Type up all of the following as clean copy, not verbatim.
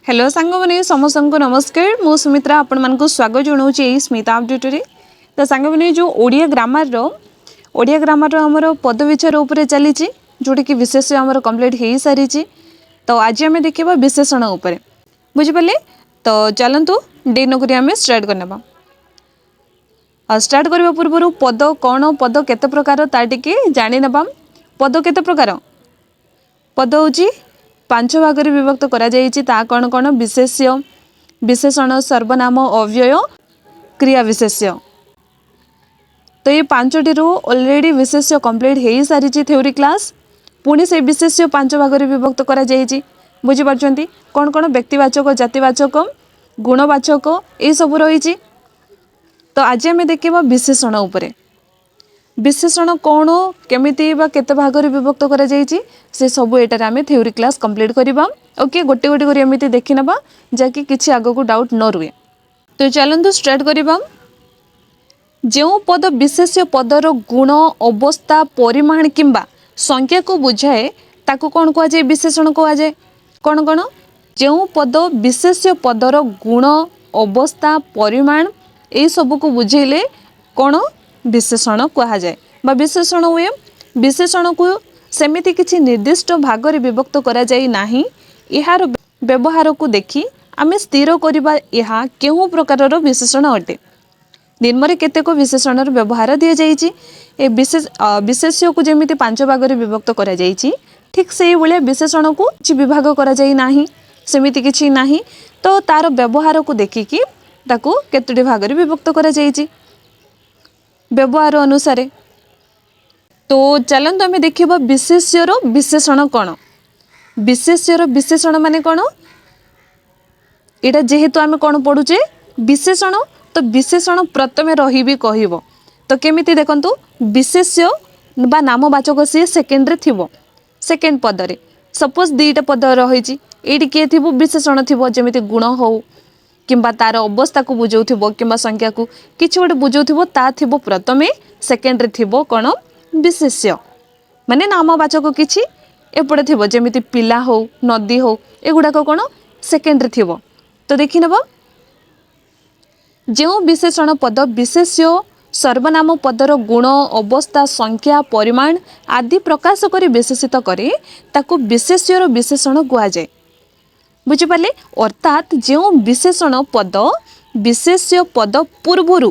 Hello सांग मैंने समस्त को नमस्कार मु सुमित्रा आपण मानक स्वागत जनाऊँ यही स्मिता अपडेट तो सांग मैंने जो ओडिया ग्रामर आमर पद विचार उपर चली जोटी कि विशेष आमर कंप्लीट हो सारी तो आज आम देखा विशेषण उपर बुझिपारे तो चलतु डे नक आम स्टार्ट करने स्टार्ट करने पूर्व पद कौन पद केते प्रकार ताटिके जानी नबा पद केते प्रकार पद हूँ पांच भाग विभक्त करा जायछि ता कौन कौन विशेष्य विशेषण सर्वनाम अव्यय क्रिया विशेष्य तो ये पांचटी ऑलरेडी विशेष्य कंप्लीट हो सारी थ्योरी क्लास पुणी से विशेष्य पांच भाग विभक्त करा जायछि बुझी पारछंती कौन कौन व्यक्तिवाचक जातिवाचक गुणवाचक ये सब रही तो आज आम देखा विशेषण उपरे विशेषण कौन केमिति बा केते भाग विभक्त करा जायछि से सब एटार आम थ्योरी क्लास कंप्लीट करबा ओके गोटे गोटे करी एमिति देखि नबा जाकि किछि आगो को डाउट न रुए तो चलंतु स्टार्ट करबा जो पद विशेष्य पदर गुण अवस्था परिमाण किंबा संख्या को बुझाए ताकू कौन कह जाए विशेषण कह जाए कौन कौन जो पद विशेष्य पदर गुण अवस्था परिमाण ये सब को बुझेले कौन विशेषण कह जाए बा विशेषण हुए विशेषण को सेमिति किछि निर्दिष्ट भाग रे विभक्त करा जाई नाही इहार व्यवहार को देखि आमे स्थिर करिबा इहा केहु प्रकारर विशेषण अटे निम्न रे केतेक विशेषणर व्यवहार दिया जायछि ए विशेष्य को जेमिति पांच भाग रे विभक्त करा जायछि ठीक सेही भलिया विशेषण को किछि विभाग करा जाई नाही सेमिति किछि नाही तो तार व्यवहार को देखिकी ताकू केतोटी भाग रे विभक्त करा जायछि व्यवहार अनुसार तो चलते आम देखा विशेष्यर विशेषण कौन विशेष्यर विशेषण माने कौन यहाँ जेहेतु आम कौन पढ़ुचे विशेषण तो विशेषण प्रथमे रही कहब तो केमिति देखंतु विशेष्य बा नामवाचक सी सेकेंड रे थिबो सेकेंड पदरे सपोज दीटा पद रही ये किए थी विशेषण थी जमी गुण हो किंबा तार अवस्था को बुझाउथिबो किंबा संख्या को किछि गोटे बुझाउथिबो ता थिबो प्रथमे सेकेंड रे थिबो कोन विशेष्य माने नामवाचक किछि एपटे थिबो जेमिति पिला हो नदी हो एगुडा को कोन सेकेंड रे थिबो तो देखि नबो जो विशेषण पद विशेष्य सर्वनाम पदर गुण अवस्था संख्या परिमाण आदि प्रकाश करी विशेषित करे ताकू विशेष्यर विशेषण कुआ जाय बुझिपारे अर्थात जो विशेषण पद विशेष्य पद पूर्वरु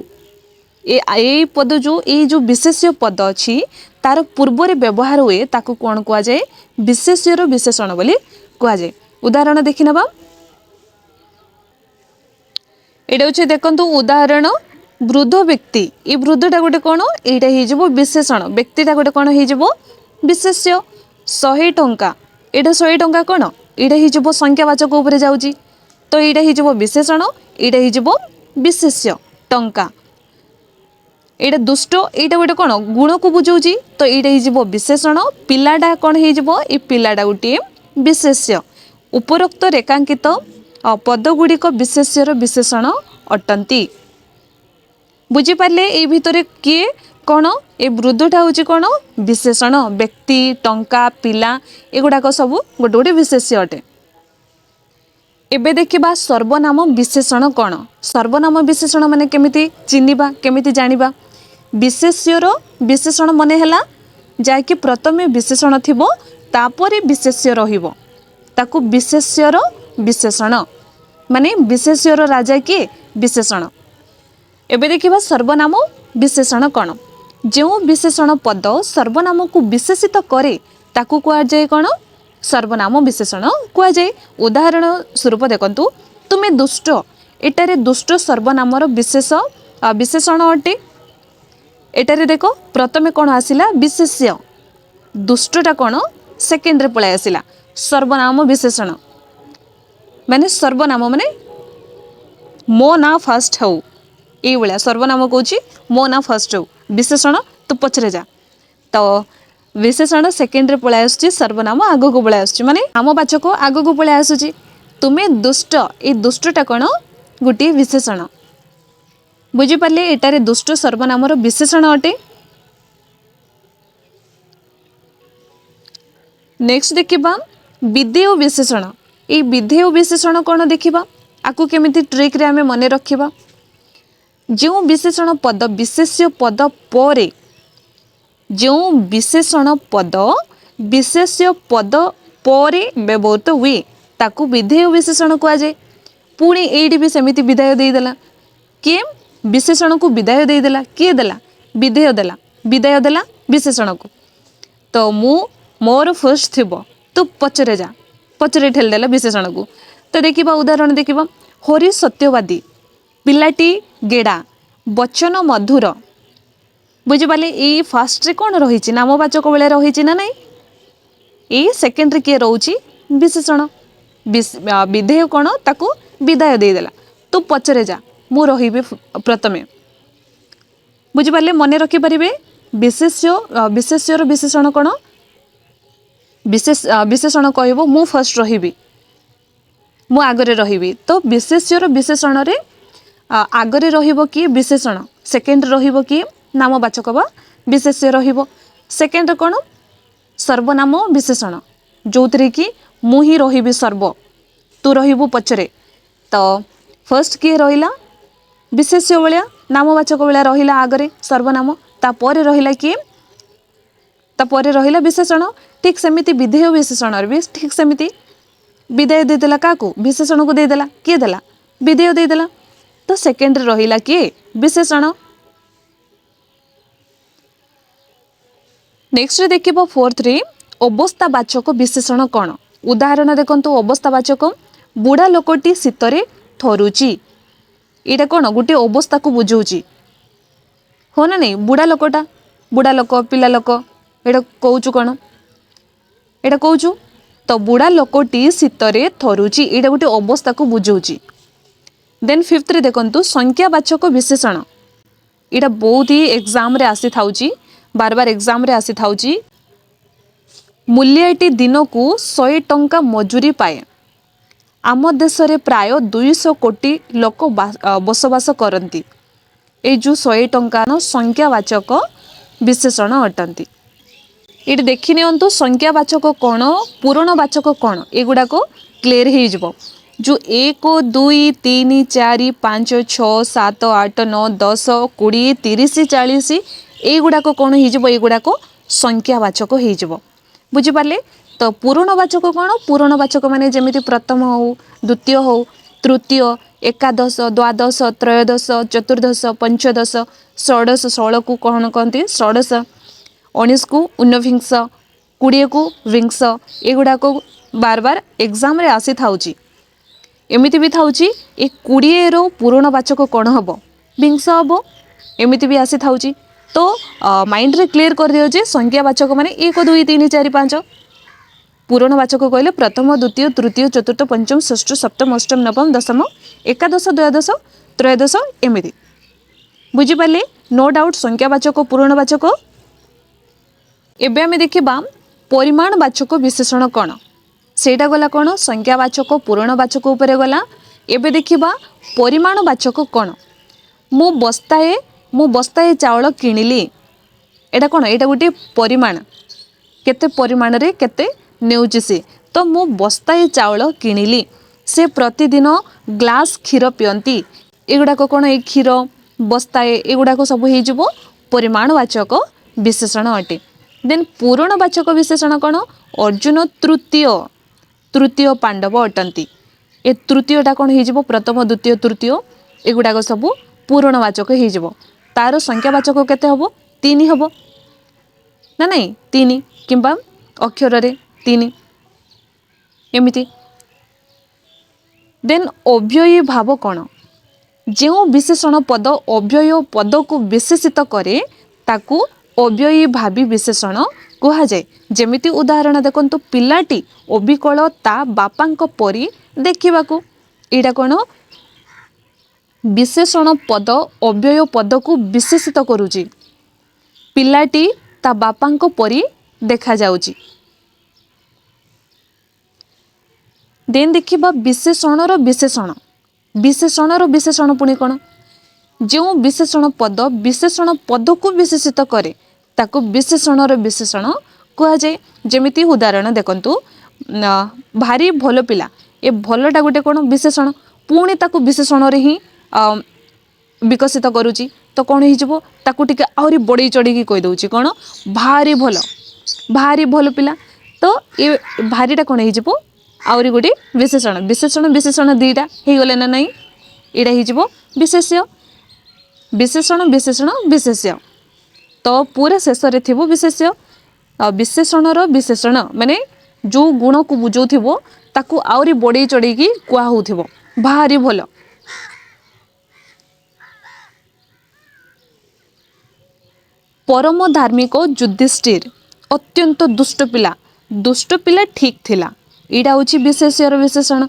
ए पद जो विशेष्य पद अच्छी तार पूर्व व्यवहार हुए ताकू कौन कह जाए विशेष्यर विशेषण बोली कह जाए उदाहरण देखि नबा एटा होचे देखंतु उदाहरण वृद्ध व्यक्ति ए वृद्धटा गोटे कौन एटा हो विशेषण व्यक्तिटा गोटे कौन हो विशेष्य 100 टंका एटा 100 टंका कौन एटा हो संख्यावाचक उपरे जाउची तो एटा हो विशेषण एटा हो विशेष्य टंका एटा दुष्ट एटा गोटे कौन गुण को बुझाउची तो एटा हो विशेषण पिलाटा कौन हो पिलाटा गोटे विशेष्य उपरोक्त रेखांकित पदगुड़िक विशेष्यर विशेषण अटंती बुझिपारे ए भितर किए कौन ए वृद्धटा हूँ कौन विशेषण व्यक्ति टंका पिला एगुड़ाक सब गोटे गोटे विशेष्य अटे एबे देखिबा सर्वनाम विशेषण कौन सर्वनाम विशेषण माने केमिति चिन्हिबा केमिति जानिबा विशेष्यर विशेषण मने हला जाकि प्रथमे विशेषण थिबो तापरे विशेष्य रहिबो ताकू विशेष्यर विशेषण माने विशेष्यर राजा किए विशेषण एबे देखिबा सर्वनाम विशेषण कौन जो विशेषण पद सर्वनाम को विशेषित करे ताकू कह जाए कौन सर्वनाम विशेषण कह जाए उदाहरण स्वरूप देखंतु तुमे दुष्ट एटारे दुष्ट सर्वनामर विशेषण अटे एटारे देखो प्रथमे कौन आसिला विशेष्य दुष्टटा कौन सेकेंड रे पळाय आसिला सर्वनाम विशेषण माने सर्वनाम माने मो ना फर्स्ट हो ये भाया सर्वनाम कौच मो ना फर्स्ट हो विशेषण तू पचरे जा तो विशेषण सेकेंड रे पळाय आसुची सर्वनाम आगो को पळाय आसुची माने नामवाचक आगो को पळाय आसुची तुमे दुष्ट ए दुष्टटा कौन गोटे विशेषण बुझी पारले एटारे दुष्ट सर्वनामर विशेषण अटे नेक्स्ट देखिबा विधेय विशेषण ये विधेय विशेषण कौन देखा आपको केमिति ट्रिक रे आमे मने रखिबा जो विशेषण पद विशेष्य पद परे जो विशेषण पद विशेष्य पद परे व्यवहृत हुए ताकू विधेय विशेषण कह जाए पुणी एटी भी सेमिति विधाय देदेला किए विशेषण को विदाय देदेला किए देला विधेय देला विदाय देला विशेषण को तो मु मोर फर्स्ट थिबो तू पचरे जा पचरे ठेल देला विशेषण को तो देखिबा उदाहरण देखिबा हरि सत्यवादी पिलाटी गेड़ा वचन मधुर बुझिपाले ये फास्ट रे कौन रही नामवाचक बेले रही ना नहीं ये सेकेंड रे किए रोची विशेषण विधेय कौन ताकू विदाय देदेला तू पचरे जा मु रही प्रथमे बुझिपारे मन रखिपारे विशेष्यर विशेषण कौन विशेषण कहब मु फर्स्ट रही मु आगरे रही तो विशेष्यर विशेषण रे आगरे रहिबो कि विशेषण सेकेंड रहिबो कि नामवाचक बा विशेष्य रहिबो सेकेंड कौन सर्वनाम विशेषण जो थी कि मु ही रही सर्व तू रहिबु पचरे तो फर्स्ट किए रहिला विशेष्य भलिया नामवाचक भलिया रहिला आगरे सर्वनाम तापर रहिला किए तापर रहिला विशेषण ठीक सेमिति विधेय विशेषण भी ठीक सेमिति विधेय देदेला काकू विशेषण को देदेला किए देला विधेय देदेला तो सेकेंड रहिला किए विशेषण नेक्स्ट देखिबो फोर्थ रे अवस्थावाचक विशेषण कौन उदाहरण देखंतु अवस्थावाचक बुढ़ा लोकटी शीतरे थरुची यहाँ कौन गोटे अवस्था को बुझाऊँगी हो ना नहीं बुढ़ा लोक पिला लोक यहाँ कौचु कौन यहाँ कौचु तो बुढ़ा लोकटी शीतरे थरुची यहाँ गोटे अवस्था को बुझाऊँगी देन फिफ्थ रे देखंतु संख्यावाचक विशेषण यहाँ बहुत ही एग्जाम रे आसी थाउची बार बार एग्जाम रे आसी थाउची मूल्यटी दिन को 100 टंका मजूरी पाए आम देश रे प्राय 200 कोटी लोक बसवास करती ये जो 100 टंका संख्यावाचक विशेषण अटंती ये देखि नियंतु संख्यावाचक कौन पूरणवाचक कौन एगुड़ाक क्लीयर हो जो 1 2 3 4 5 6 7 8 9 10 20 30 40 एगुड़ाक कौन होगुड़ाक संख्यावाचक हो बुझिपारे तो पूरणवाचक कौन पूरणवाचक माने जेमिति प्रथम हो द्वितीय हो तृतीय एकादश द्वादश त्रयोदश चतुर्दश पंचदश षोडश 16 को कौन कहते षोडश 19 को ऊनविंश 20 को विंश एगुड़ाक बार बार एग्जाम रे आसी थाउची एमिति भी थाउची ए 20 रो पूरणवाचक कौन हम विंश हम एमिति भी आसी थाउची तो माइंड रे क्लियर कर दियो जे संख्यावाचक माने 1 2 3 4 5 पूरणवाचक कहले प्रथम द्वितीय तृतीय चतुर्थ पंचम षष्ठ सप्तम अष्टम नवम दशम एकादश द्वादश त्रयोदश एमिति बुझिपारे नो डाउट संख्यावाचक पूरणवाचक एबे आमे देखिबा परिमाणवाचक विशेषण कौन सेटा गला कौन संख्यावाचक पूरणवाचक उपरे गला एबे देखिबा परिमाणवाचक कौन मु बस्ताए चाउल किनिली एटा कौन एटा गोटे परिमाण केते परिमाण रे केते नेउची से तो मु बस्ताए चाउल किनिली से प्रतिदिन ग्लास क्षीर पियंती एगुड़ाक कौन ए क्षीर बस्ताए एगुड़ाक सब हो परिमाणवाचक विशेषण अटे देन पूरणवाचक विशेषण कौन अर्जुन तृतीय पांडव अटंती ए तृतीयटा कौन हो प्रथम द्वितीय तृतीय एगुड़ाक सब पूरणवाचक हो तार संख्यावाचक केते हबो 3 हबो ना नहीं 3 किंबा अक्षर रे 3 एमिति देन अव्ययी भाव कौन जो विशेषण पद अव्यय पद को विशेषित करे ताकू अव्ययी भावी विशेषण कहा जाए जेमिति उदाहरण देखंतु पिलाटी अबिकल ता बापांक परी देखिबाकू एटा कौन विशेषण पद अव्यय पद को विशेषित करुची पिलाटी ता बापांक परी देखा जाउची देन देखिबा विशेषणर विशेषण पुणी कौन जो विशेषण पद को विशेषित करे ताको विशेषणर विशेषण कहा जाए जेमिति उदाहरण देखंतु भारी भल पिला ए भलटा गोटे कौन विशेषण पुणी ताकू विशेषण रे ही विकसित करुच्ची तो कौन हो टिके आहरी बड़े चढ़ी कही दौर कौन भारी भल पिला तो ये भारीटा कौन हो आहरी गोटे विशेषण विशेषण विशेषण दुईटा हो गले ना नहीं यहाँ हो विशेष्य विशेषण विशेषण विशेष्य तो पूरा शेष रे थिबो विशेष्य विशेषणर विशेषण माने जो गुण को बुझाउथिबो ताकू आउरी बड़े चढ़ी कुआ होउथिबो भारी भल परम धार्मिक युधिष्ठिर अत्यंत दुष्ट पिला ठीक थिला एटा होची विशेष्यर विशेषण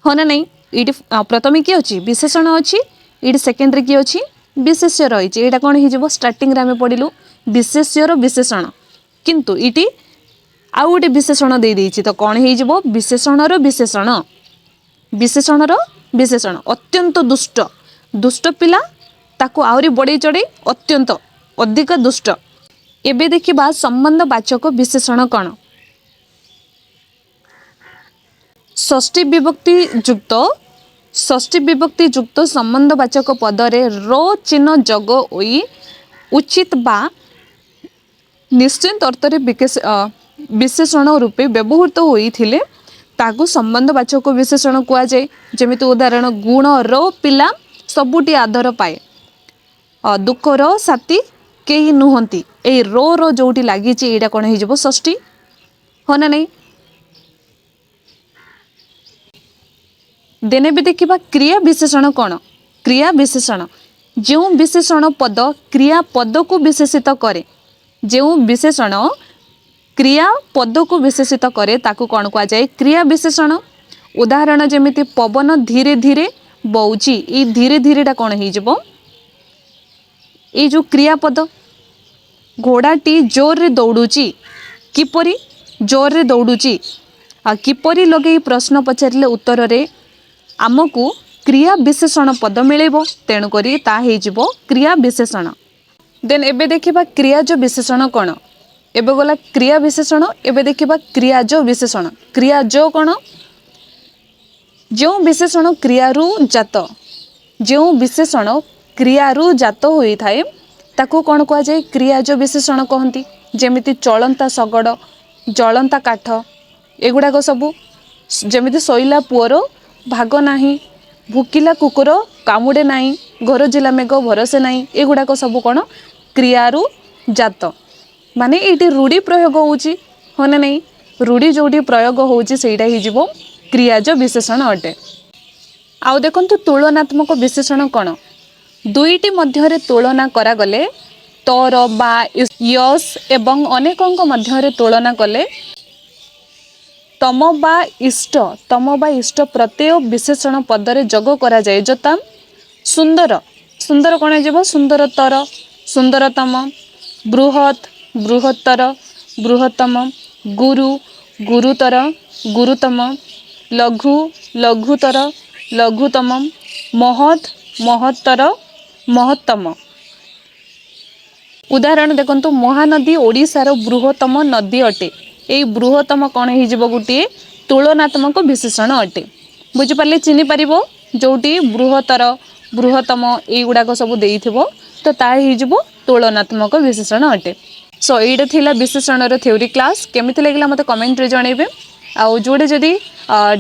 हो ना नहीं ये प्रथम किए अच्छी विशेषण अच्छी ये सेकेंड किए अच्छी विशेष्य रही यहाँ कौन हो स्टार्टिंग आम पढ़लु विशेष्यर विशेषण किंतु ये आउ गोटे विशेषण दे देइछि तो कौन हो विशेषणर विशेषण विशेषणर विशेषण अत्यंत दुष्ट पिला ताकू आहरी बड़े चढ़े अत्यंत अधिक दुष्ट एबे देखिबा संबंधवाचक विशेषण कौन षष्ठी विभक्ति युक्त संबंधवाचक पदरे रो चिन्ह जग ओई उचित बा निश्चित अर्थ विशेषण रूपे व्यवहृत होइथिले ताकू संबंधवाचक विशेषण कुआ जाए जेमिति उदाहरण गुण रो पिला सबुटी आदर पाए दुख रो साथी केही नुहंती ए रो जोटी लागी एटा कौन हो षष्ठी हो ना नहीं देने भी देखिबा क्रिया विशेषण कौन क्रिया विशेषण जो विशेषण पद क्रिया पद को विशेषित करे जो विशेषण क्रिया पद को विशेषित करे ताकू कौन कह जाए क्रिया विशेषण उदाहरण जेमिति पवन धीरे धीरे बौची ये धीरे धीरेटा कौन हो ये जो क्रियापद घोड़ाटी जोर रे दौड़ुची किपरि जोर रे दौड़ुची किपरि लगे प्रश्न पचारे उत्तर रे आमको क्रिया विशेषण पद मिलेबो तेणुक ता हो क्रिया विशेषण देन एबे देखिबा क्रियाज विशेषण कौन एबे गला क्रिया विशेषण एबे देखिबा क्रियाज विशेषण क्रियाज कौन जो विशेषण क्रियारू जात जो विशेषण क्रियारू जात होई थाए ताकू कौन कह जाए क्रियाज विशेषण कहती जेमिति चलंता शगड़ जलंता काठ एगुड़ाक सबू जेमिति शोइला पुअर भाग नाही भुकिला कुकुर कामुड़े नाही घर जिला मेघ भरोसे नाही एगुड़ाक सब कौन क्रियारू जात माने ये रूढ़ी प्रयोग होउची हो ना नहीं रूढ़ी जोटी प्रयोग होउची सेटा ही जीवो क्रियाज विशेषण अटे आउ देखंतु तुलनात्मक विशेषण कौन दुईटी मध्यरे तुलना करा गले तर बा यश एवं अनेकंक मध्यरे तुलना कले तम बा इष्ट प्रत्यय विशेषण पदरे जग करा जाए जता सुंदर सुंदर कौन हो सुंदरतर सुंदरतम बृहत बृहत्तर बृहत्तम गुरु गुरुतर गुरुतम लघु लघुतर लघुतम महत् महत्तर महत्तम उदाहरण देखंतु महानदी ओडिशार बृहत्तम नदी अटे यही बृहत्तम कौन हो गोटे तुलनात्मक विशेषण अटे बुझिपारे चिन्ह पार जोटी बृहत्तर बृहत्तम युड़ाक सब देइथिबो तो ताहिजिबो तुलनात्मक विशेषण अटे सो एटा थिला विशेषण थ्योरी क्लास केमिति लागला मते कमेंट रे जणैबे आउ जोड़े जदि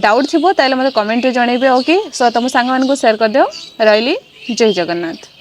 डाउट थिबो ताले मते कमेंट रे जणैबे ओके सो तुम सांग मान को शेयर कर दियो रहिली जय जगन्नाथ।